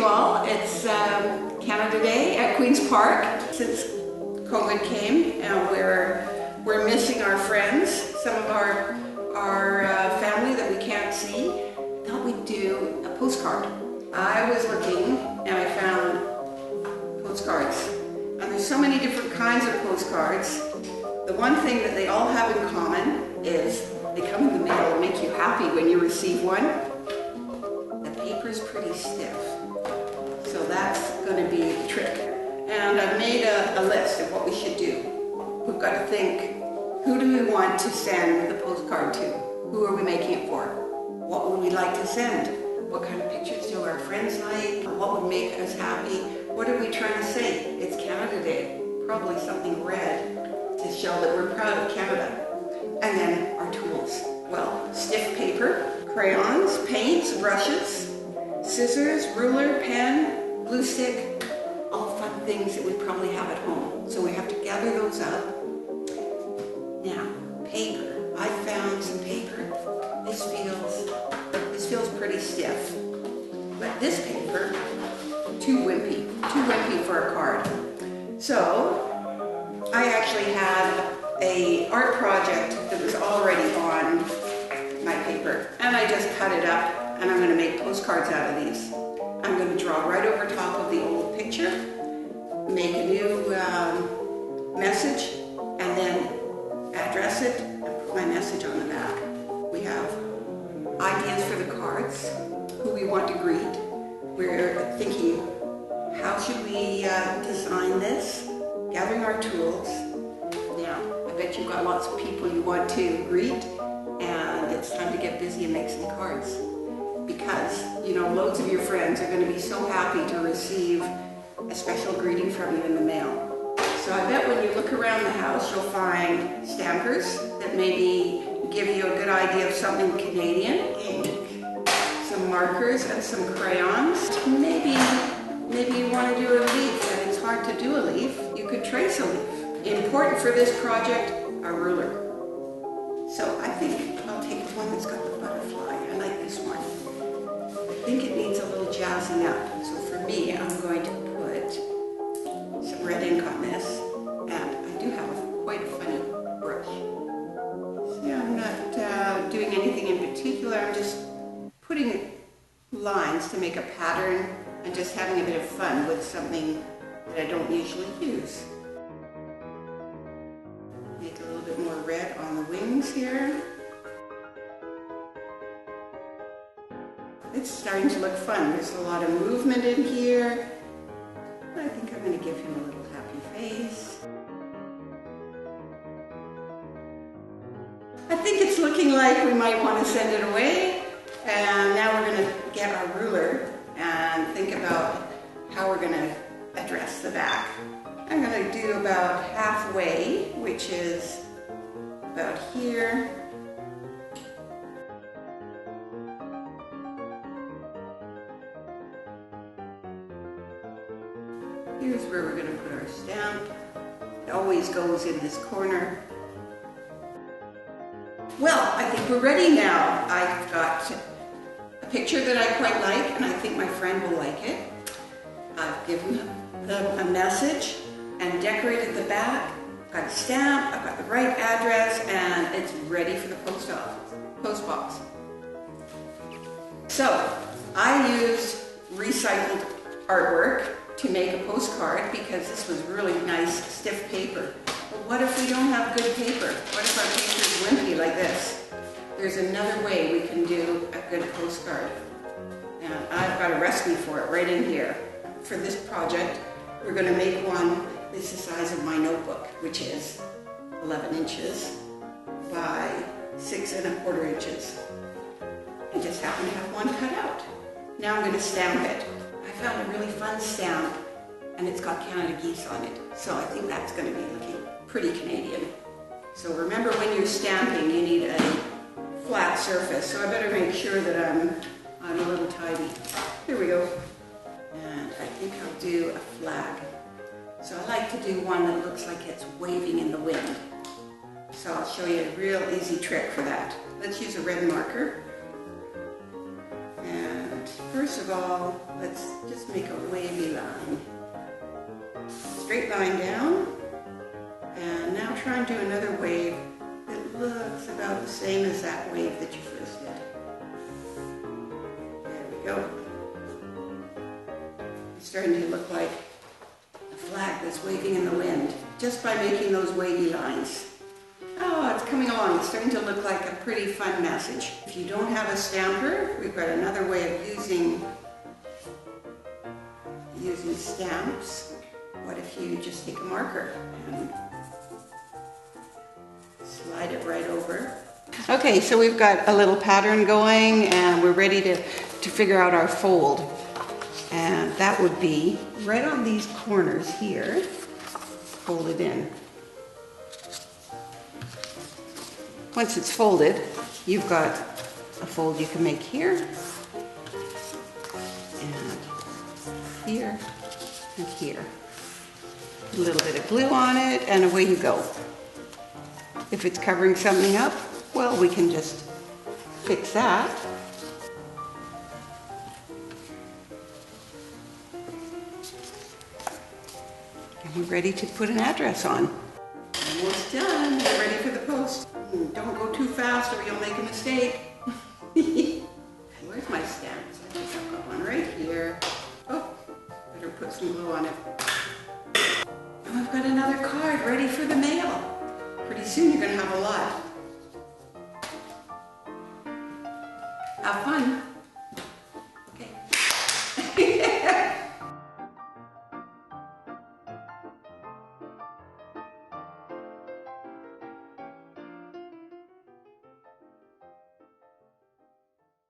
you all. It's Canada Day at Queen's Park. Since COVID came, we're missing our friends. Some of our family that we can't see. I thought we'd do a postcard. I was looking and I found postcards. And there's so many different kinds of postcards. The one thing that they all have in common is they come in the mail and make you happy when you receive one. The paper's pretty stiff, so that's going to be the trick. And I've made a list of what we should do. We've got to think, who do we want to send the postcard to? Who are we making it for? What would we like to send? What kind of pictures do our friends like? What would make us happy? What are we trying to say? It's Canada Day. Probably something red to show that we're proud of Canada. And then our tools. Well, stiff paper, crayons, paints, brushes, scissors, ruler, pen, glue stick, all fun things that we probably have at home. So we have to gather those up. Now, paper. I found some paper. This feels pretty stiff. But this paper, too wimpy for a card. So, I actually had an art project that was already on my paper, and I just cut it up, and I'm going to make postcards out of these. I'm going to draw right over top of the old picture, make a new message, and then address it and put my message on the back. We have ideas for the cards, who we want to greet. We're thinking, how should we design this? Gathering our tools. Now, I bet you've got lots of people you want to greet, and it's time to get busy and make some cards. Because, you know, loads of your friends are going to be so happy to receive a special greeting from you in the mail. So I bet when you look around the house, you'll find stampers that maybe give you a good idea of something Canadian, ink, some markers and some crayons. Maybe you want to do a leaf, and it's hard to do a leaf. You could trace a leaf. Important for this project, a ruler. So I think I'll take one that's got the butterfly. I like this one. I think it needs a little jazzing up. So for me, I'm going to put some red ink on this. And I do have quite a funny brush. See, I'm not doing anything in particular. I'm just putting lines to make a pattern and just having a bit of fun with something that I don't usually use. Make a little bit more red on the wings here. It's starting to look fun. There's a lot of movement in here. I think I'm going to give him a little happy face. I think it's looking like we might want to send it away. And now we're going to get our ruler and think about how we're going to address the back. I'm going to do about halfway, which is about here. Here's where we're going to put our stamp. It always goes in this corner. Well, I think we're ready now. I've got a picture that I quite like, and I think my friend will like it. I've given them a message and decorated the back. I've got a stamp, I've got the right address, and it's ready for the post box. So, I used recycled artwork to make a postcard because this was really nice, stiff paper. But what if we don't have good paper? What if our paper is wimpy like this? There's another way we can do a good postcard. And I've got a recipe for it right in here. For this project, we're going to make one that's the size of my notebook, which is 11 inches by 6 1/4 inches. I just happen to have one cut out. Now I'm going to stamp it. I found a really fun stamp, and it's got Canada geese on it. So I think that's going to be looking pretty Canadian. So remember, when you're stamping, you need a flat surface. So I better make sure that I'm a little tidy. Here we go. And I think I'll do a flag. So I like to do one that looks like it's waving in the wind. So I'll show you a real easy trick for that. Let's use a red marker. And First of all, let's just make a wavy line. Straight line down. And now try and do another wave that looks about the same as that wave that you first did. There we go. It's starting to look like a flag that's waving in the wind, just by making those wavy lines. Oh, it's coming along. It's starting to look like a pretty fun message. If you don't have a stamper, we've got another way of using stamps. What if you just take a marker and slide it right over? Okay, so we've got a little pattern going and we're ready to figure out our fold. And that would be right on these corners here, fold it in. Once it's folded, you've got a fold you can make here, and here, and here. A little bit of glue on it, and away you go. If it's covering something up, well, we can just fix that. And we're ready to put an address on. Almost done. We're ready for the post. Don't go too fast or you'll make a mistake. Where's my stamps? I think I've got one right here. Oh, better put some glue on it. And we've got another card ready for the mail. Pretty soon you're going to have a lot.